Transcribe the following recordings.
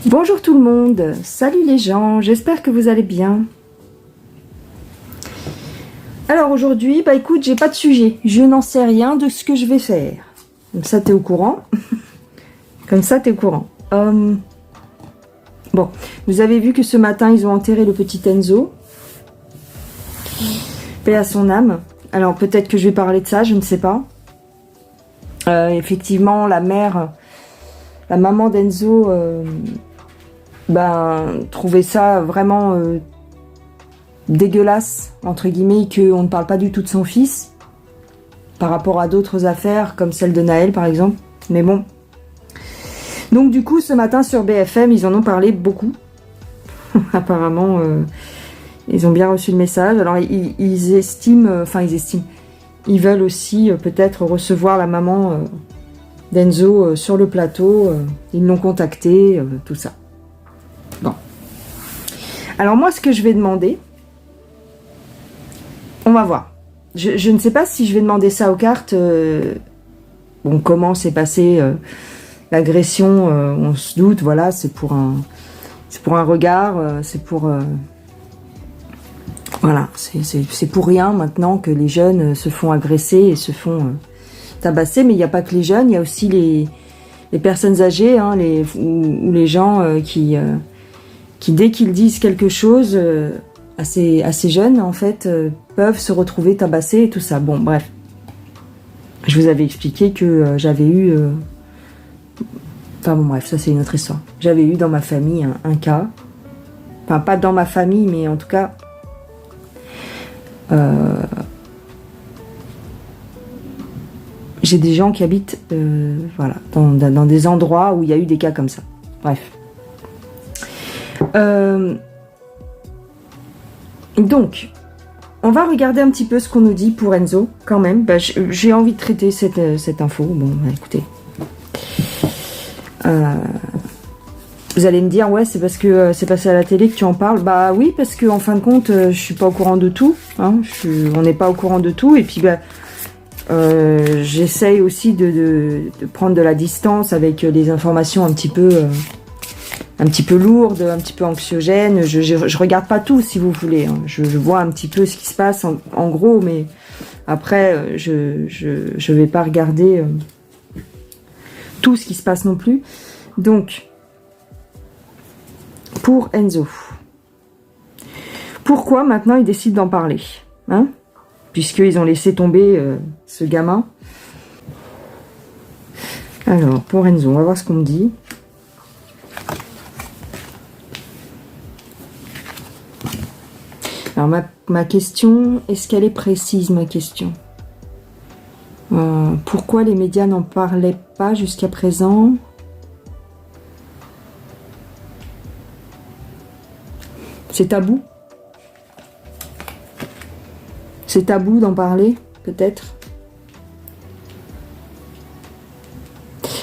Bonjour tout le monde, salut les gens, j'espère que vous allez bien. Alors aujourd'hui, bah écoute, j'ai pas de sujet, je n'en sais rien de ce que je vais faire. Comme ça t'es au courant. Comme ça t'es au courant. Bon, vous avez vu que ce matin ils ont enterré le petit Enzo. Paix à son âme. Alors peut-être que je vais parler de ça, je ne sais pas. Effectivement, la maman d'Enzo, trouvait ça vraiment dégueulasse, entre guillemets, qu'on ne parle pas du tout de son fils, par rapport à d'autres affaires, comme celle de Naël par exemple. Mais bon. Donc du coup, ce matin sur BFM, ils en ont parlé beaucoup. Apparemment, ils ont bien reçu le message. Alors ils estiment, ils veulent aussi peut-être recevoir la maman d'Enzo sur le plateau. Ils l'ont contacté, tout ça. Bon. Alors moi, ce que je vais demander, on va voir. Je ne sais pas si je vais demander ça aux cartes. Bon, comment s'est passée l'agression, on se doute, voilà, c'est pour un regard, c'est pour... voilà, c'est pour rien maintenant que les jeunes se font agresser et se font tabasser, mais il n'y a pas que les jeunes, il y a aussi les personnes âgées, hein, ou les gens qui dès qu'ils disent quelque chose assez jeunes, en fait, peuvent se retrouver tabassés et tout ça. Bon, bref. Je vous avais expliqué que j'avais eu... Enfin bon, bref, ça c'est une autre histoire. J'avais eu dans ma famille un cas. Enfin, pas dans ma famille, mais en tout cas... j'ai des gens qui habitent voilà, dans des endroits où il y a eu des cas comme ça. Bref. Donc, on va regarder un petit peu ce qu'on nous dit pour Enzo, quand même. Bah, j'ai envie de traiter cette info. Bon, bah, écoutez. Vous allez me dire, ouais, c'est parce que c'est passé à la télé que tu en parles. Bah oui, parce que en fin de compte, je suis pas au courant de tout. Hein, on n'est pas au courant de tout. Et puis, bah, j'essaye aussi de prendre de la distance avec les informations un petit peu lourdes, un petit peu anxiogènes. Je regarde pas tout, si vous voulez. Hein. Je vois un petit peu ce qui se passe en gros, mais après, je vais pas regarder tout ce qui se passe non plus. Donc, pour Enzo, pourquoi maintenant ils décident d'en parler, hein, puisqu'ils ont laissé tomber ce gamin. Alors, pour Enzo, on va voir ce qu'on me dit. Alors, ma question, est-ce qu'elle est précise, ma question? Pourquoi les médias n'en parlaient pas jusqu'à présent? C'est tabou? C'est tabou d'en parler, peut-être?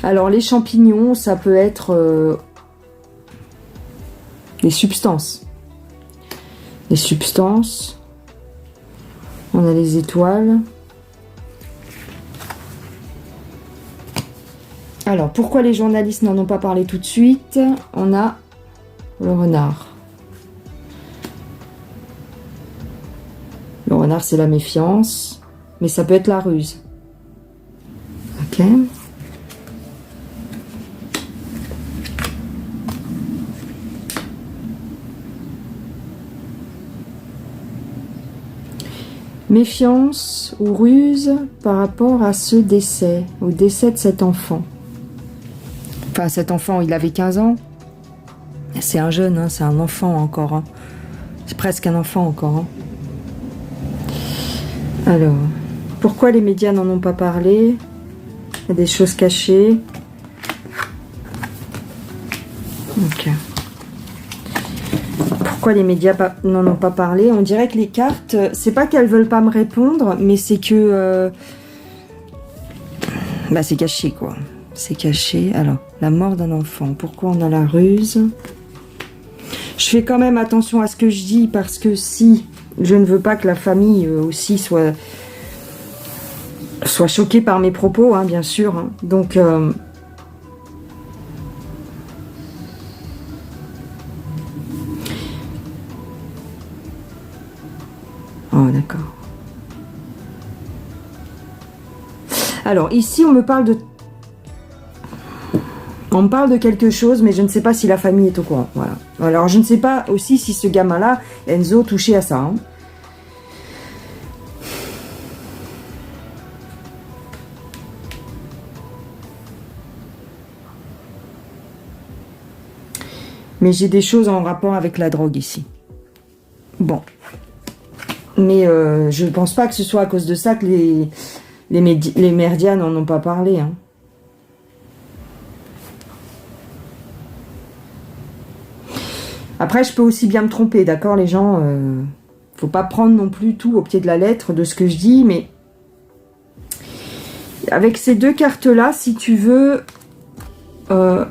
Alors, les champignons, ça peut être des substances. Les substances. On a les étoiles. Alors, pourquoi les journalistes n'en ont pas parlé tout de suite? On a le renard. Le renard, c'est la méfiance, mais ça peut être la ruse. Ok. Méfiance ou ruse par rapport à ce décès, au décès de cet enfant. Enfin, cet enfant, il avait 15 ans. C'est un jeune, hein, c'est un enfant encore. Hein. C'est presque un enfant encore. Hein. Alors, pourquoi les médias n'en ont pas parlé? Il y a des choses cachées. Ok. Pourquoi les médias n'en ont pas parlé? On dirait que les cartes, c'est pas qu'elles veulent pas me répondre, mais c'est que... bah, c'est caché, quoi. C'est caché. Alors, la mort d'un enfant. Pourquoi on a la ruse? Je fais quand même attention à ce que je dis, parce que si je ne veux pas que la famille aussi soit choquée par mes propos, hein, bien sûr. Hein. Donc, Oh, d'accord. Alors, ici, on me parle de... On me parle de quelque chose, mais je ne sais pas si la famille est au courant. Voilà. Alors, je ne sais pas aussi si ce gamin-là, Enzo, touchait à ça. Hein. Mais j'ai des choses en rapport avec la drogue ici. Bon. Mais je ne pense pas que ce soit à cause de ça que les médias n'en ont pas parlé. Hein. Après, je peux aussi bien me tromper, d'accord, les gens. Faut pas prendre non plus tout au pied de la lettre de ce que je dis, mais avec ces deux cartes-là, si tu veux, on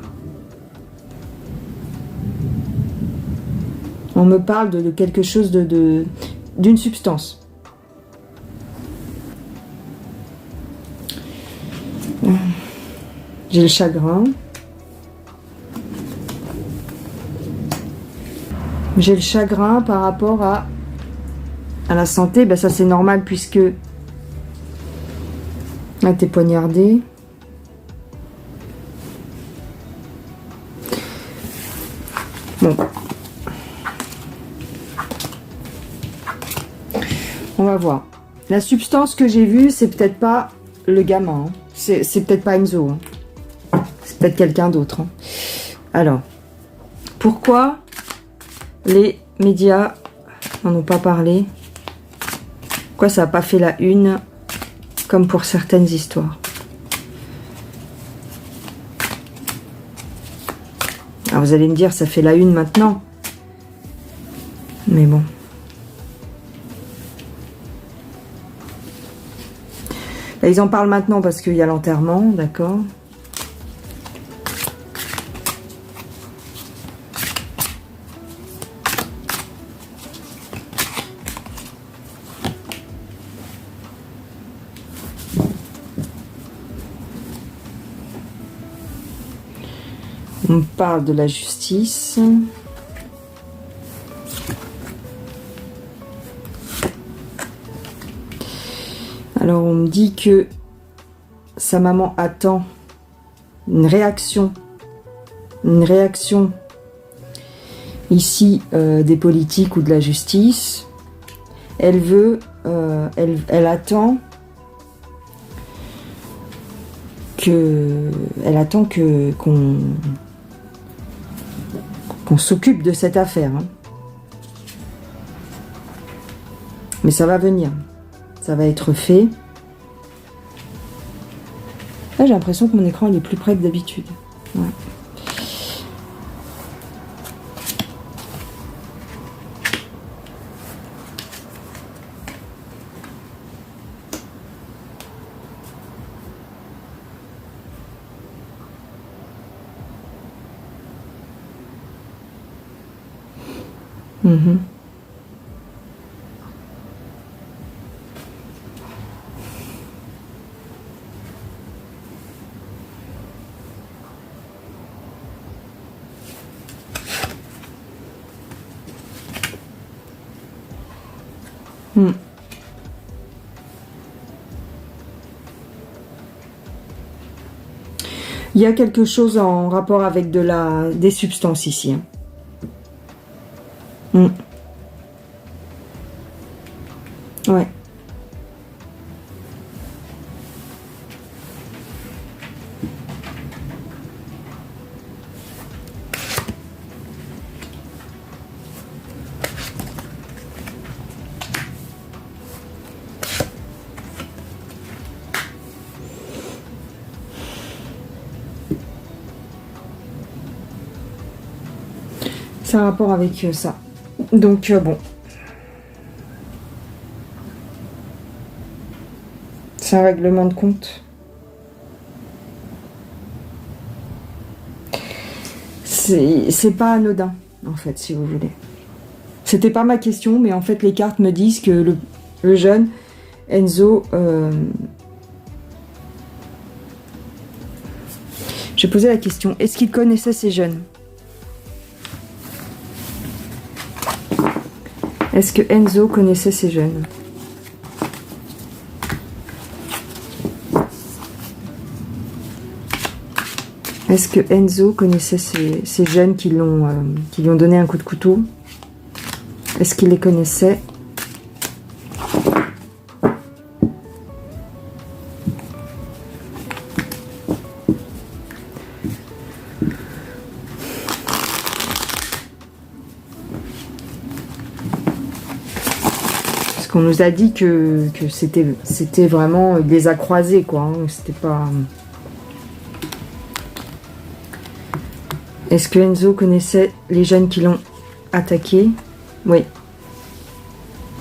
me parle de quelque chose d'une substance. J'ai le chagrin. J'ai le chagrin par rapport à la santé. Ben ça c'est normal puisque là t'es poignardé. Bon. On va voir. La substance que j'ai vue, c'est peut-être pas le gamin. Hein. C'est peut-être pas Enzo. Hein. C'est peut-être quelqu'un d'autre. Hein. Alors, pourquoi les médias n'en ont pas parlé? Pourquoi ça n'a pas fait la une comme pour certaines histoires? Alors vous allez me dire, ça fait la une maintenant. Mais bon. Là, ils en parlent maintenant parce qu'il y a l'enterrement, d'accord. On parle de la justice. Alors on me dit que sa maman attend une réaction ici des politiques ou de la justice. Elle veut, elle attend qu'on s'occupe de cette affaire. Hein. Mais ça va venir. Ça va être fait. Là, j'ai l'impression que mon écran il est plus près que d'habitude. Ouais. Il y a quelque chose en rapport avec des substances ici. Hein. Ouais. C'est un rapport avec ça. Donc, bon. C'est un règlement de compte. C'est pas anodin, en fait, si vous voulez. C'était pas ma question, mais en fait, les cartes me disent que le jeune Enzo... J'ai posé la question, est-ce qu'il connaissait ces jeunes ? Est-ce que Enzo connaissait ces jeunes ? Est-ce que Enzo connaissait ces jeunes qui lui ont donné un coup de couteau? Est-ce qu'il les connaissait? On nous a dit que c'était vraiment, il les a croisés, quoi, hein, c'était pas... Est-ce que Enzo connaissait les jeunes qui l'ont attaqué? Oui.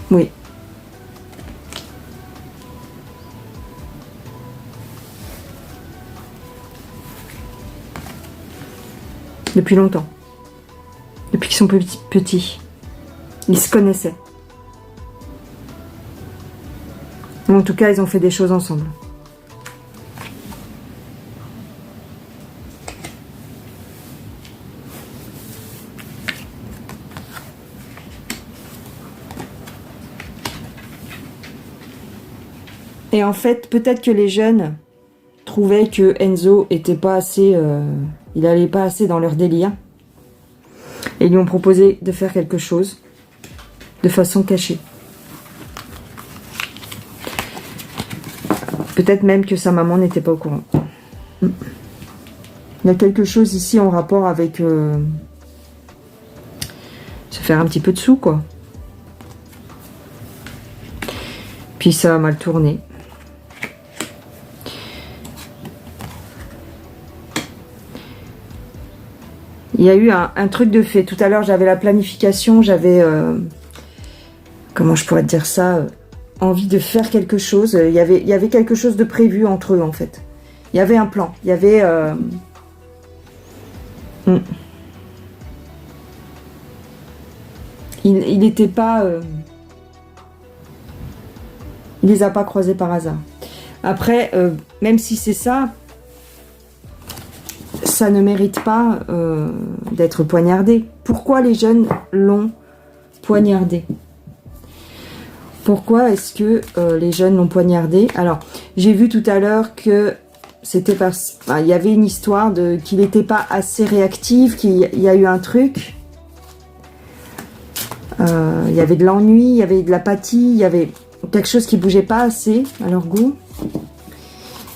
Oui. Depuis longtemps. Depuis qu'ils sont petits. Ils se connaissaient. En tout cas, ils ont fait des choses ensemble. Et en fait, peut-être que les jeunes trouvaient que Enzo était pas assez... il allait pas assez dans leur délire. Et ils lui ont proposé de faire quelque chose de façon cachée. Peut-être même que sa maman n'était pas au courant. Il y a quelque chose ici en rapport avec se faire un petit peu de sous, quoi. Puis ça a mal tourné. Il y a eu un truc de fait. Tout à l'heure, j'avais la planification, j'avais... comment je pourrais te dire ça, envie de faire quelque chose. Il y avait quelque chose de prévu entre eux, en fait. Il y avait un plan. Il y avait... Il n'était pas... il les a pas croisés par hasard. Après, même si c'est ça, ça ne mérite pas d'être poignardé. Pourquoi les jeunes l'ont poignardé? Pourquoi est-ce que les jeunes l'ont poignardé? Alors, j'ai vu tout à l'heure que c'était parce... Enfin, il y avait une histoire de qu'il n'était pas assez réactif, qu'il y a eu un truc. Il y avait de l'ennui, il y avait de l'apathie, il y avait quelque chose qui bougeait pas assez à leur goût.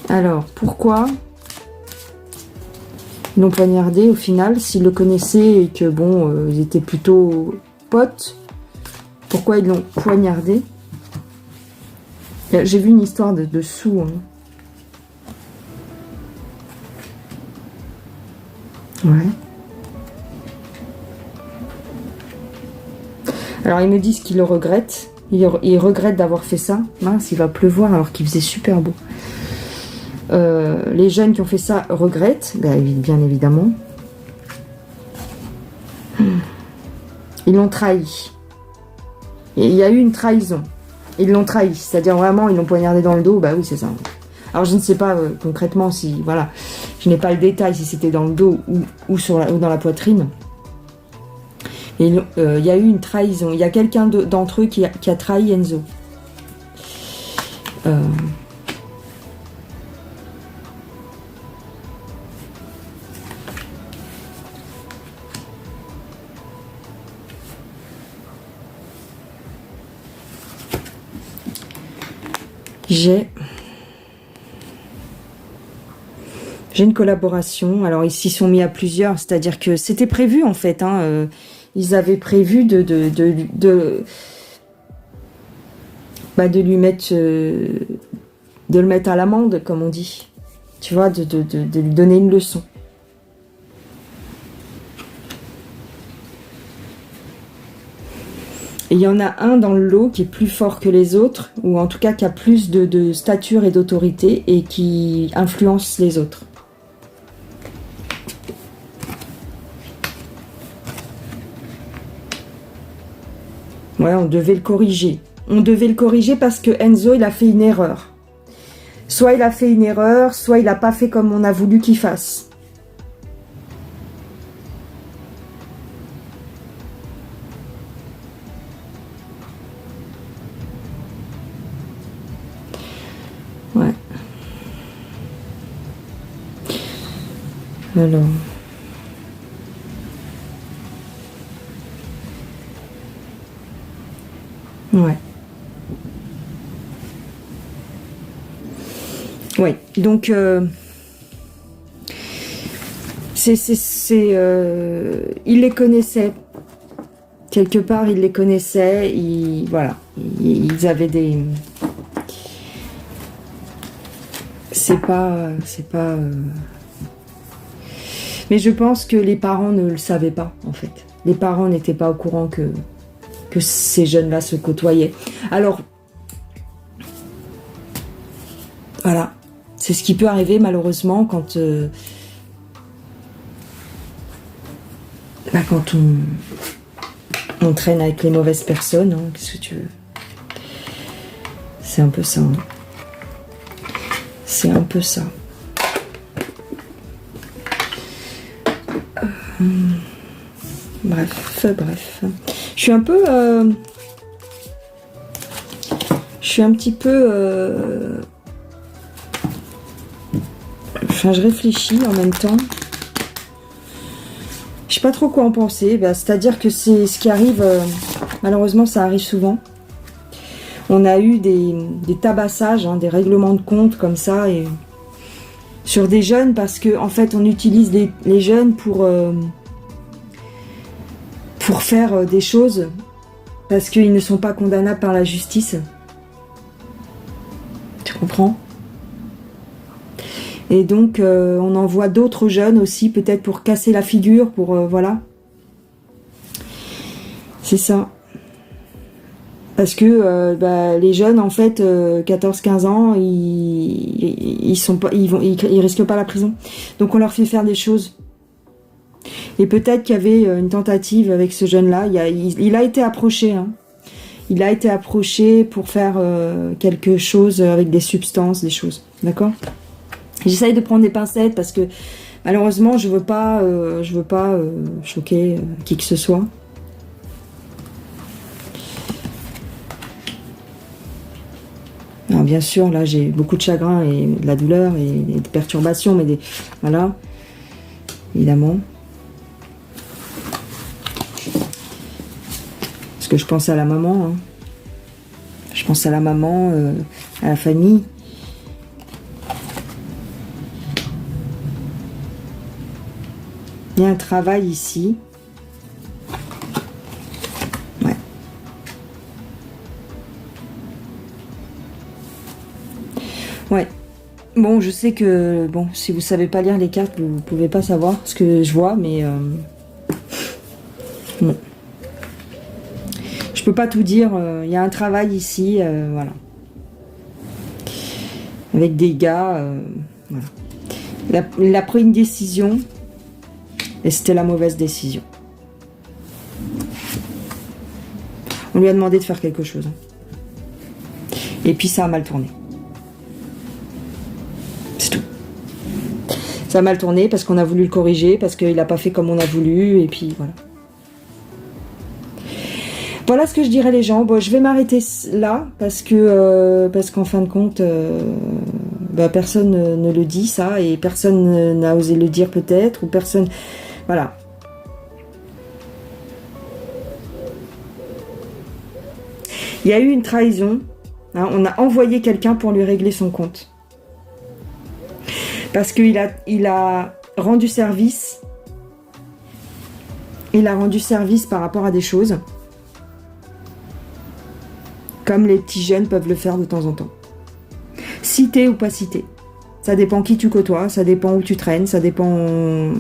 Alors, pourquoi ils l'ont poignardé au final, s'ils le connaissaient et que bon, ils étaient plutôt potes? Pourquoi ils l'ont poignardé? J'ai vu une histoire de sous. Hein. Ouais. Alors ils me disent qu'ils le regrettent. Ils regrettent d'avoir fait ça. Mince, il va pleuvoir alors qu'il faisait super beau. Les jeunes qui ont fait ça regrettent, bien évidemment. Ils l'ont trahi. Et il y a eu une trahison. Ils l'ont trahi, c'est-à-dire vraiment ils l'ont poignardé dans le dos. Bah oui, c'est ça. Alors je ne sais pas concrètement si, voilà, je n'ai pas le détail si c'était dans le dos ou dans la poitrine. Et il y a eu une trahison. Il y a quelqu'un d'entre eux qui a trahi Enzo. J'ai une collaboration. Alors ils s'y sont mis à plusieurs, c'est-à-dire que c'était prévu en fait. Hein, ils avaient prévu de lui mettre, de le mettre à l'amende, comme on dit. Tu vois, de lui donner une leçon. Et il y en a un dans le lot qui est plus fort que les autres, ou en tout cas qui a plus de stature et d'autorité et qui influence les autres. Ouais, on devait le corriger. On devait le corriger parce que Enzo, il a fait une erreur. Soit il a fait une erreur, soit il n'a pas fait comme on a voulu qu'il fasse. Ouais. Alors. Ouais. Ouais, donc il les connaissait. Quelque part, il les connaissait. Voilà, ils avaient des. C'est pas. Mais je pense que les parents ne le savaient pas, en fait. Les parents n'étaient pas au courant que ces jeunes-là se côtoyaient. Alors, voilà. C'est ce qui peut arriver, malheureusement, quand on traîne avec les mauvaises personnes. Hein. Qu'est-ce que tu veux? C'est un peu ça. Hein. C'est un peu ça. Bref. Je suis un peu... je suis un petit peu... Enfin, je réfléchis en même temps. Je sais pas trop quoi en penser. Bah, c'est-à-dire que c'est ce qui arrive... malheureusement, ça arrive souvent. On a eu des tabassages, hein, des règlements de compte comme ça, et sur des jeunes, parce que en fait, on utilise les jeunes pour faire des choses, parce qu'ils ne sont pas condamnables par la justice. Tu comprends? Et donc, on envoie d'autres jeunes aussi, peut-être pour casser la figure, pour... voilà. C'est ça. Parce que les jeunes, en fait, 14-15 ans, ils risquent pas la prison. Donc, on leur fait faire des choses. Et peut-être qu'il y avait une tentative avec ce jeune-là. Il a été approché. Hein. Il a été approché pour faire quelque chose avec des substances, des choses. D'accord ? J'essaye de prendre des pincettes parce que malheureusement je veux pas choquer qui que ce soit. Alors bien sûr là j'ai beaucoup de chagrin et de la douleur et de perturbations, mais voilà, évidemment. Parce que je pense à la maman, hein. Je pense à la maman, à la famille. Il y a un travail ici. Ouais. Ouais. Bon, je sais que... Bon, si vous savez pas lire les cartes, vous pouvez pas savoir ce que je vois, mais... Bon. Je peux pas tout dire. Il y a un travail ici, voilà. Avec des gars, voilà. Il a pris une décision... Et c'était la mauvaise décision. On lui a demandé de faire quelque chose. Et puis ça a mal tourné. C'est tout. Ça a mal tourné parce qu'on a voulu le corriger, parce qu'il n'a pas fait comme on a voulu, et puis voilà. Voilà ce que je dirais les gens. Bon, je vais m'arrêter là, parce qu'en fin de compte, personne ne le dit ça, et personne n'a osé le dire peut-être, ou personne... Voilà. Il y a eu une trahison. Hein, on a envoyé quelqu'un pour lui régler son compte. Parce qu'il a rendu service. Il a rendu service par rapport à des choses. Comme les petits jeunes peuvent le faire de temps en temps. Cité ou pas cité. Ça dépend qui tu côtoies, ça dépend où tu traînes, ça dépend...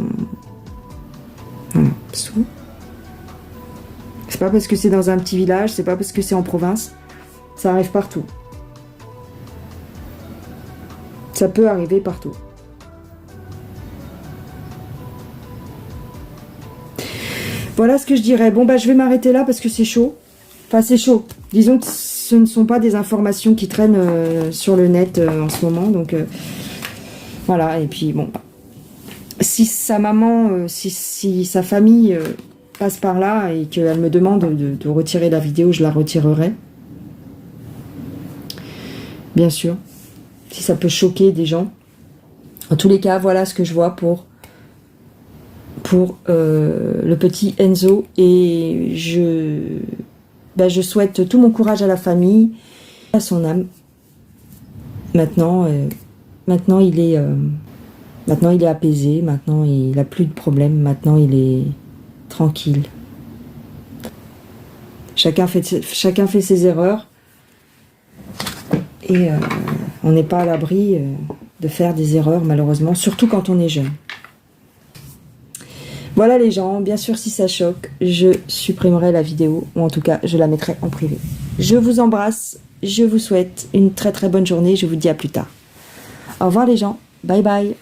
Voilà, c'est tout. C'est pas parce que c'est dans un petit village, c'est pas parce que c'est en province. Ça arrive partout. Ça peut arriver partout. Voilà ce que je dirais. Bon, je vais m'arrêter là parce que c'est chaud. Enfin, c'est chaud. Disons que ce ne sont pas des informations qui traînent sur le net en ce moment. Donc, voilà. Et puis, bon... Si sa maman, si sa famille passe par là et qu'elle me demande de retirer la vidéo, je la retirerai. Bien sûr. Si ça peut choquer des gens. En tous les cas, voilà ce que je vois pour pour le petit Enzo, et je souhaite tout mon courage à la famille, à son âme. Maintenant il est apaisé, maintenant il n'a plus de problème, maintenant il est tranquille. Chacun fait ses erreurs, et on n'est pas à l'abri de faire des erreurs, malheureusement, surtout quand on est jeune. Voilà les gens, bien sûr si ça choque, je supprimerai la vidéo, ou en tout cas je la mettrai en privé. Je vous embrasse, je vous souhaite une très très bonne journée, je vous dis à plus tard. Au revoir les gens, bye bye.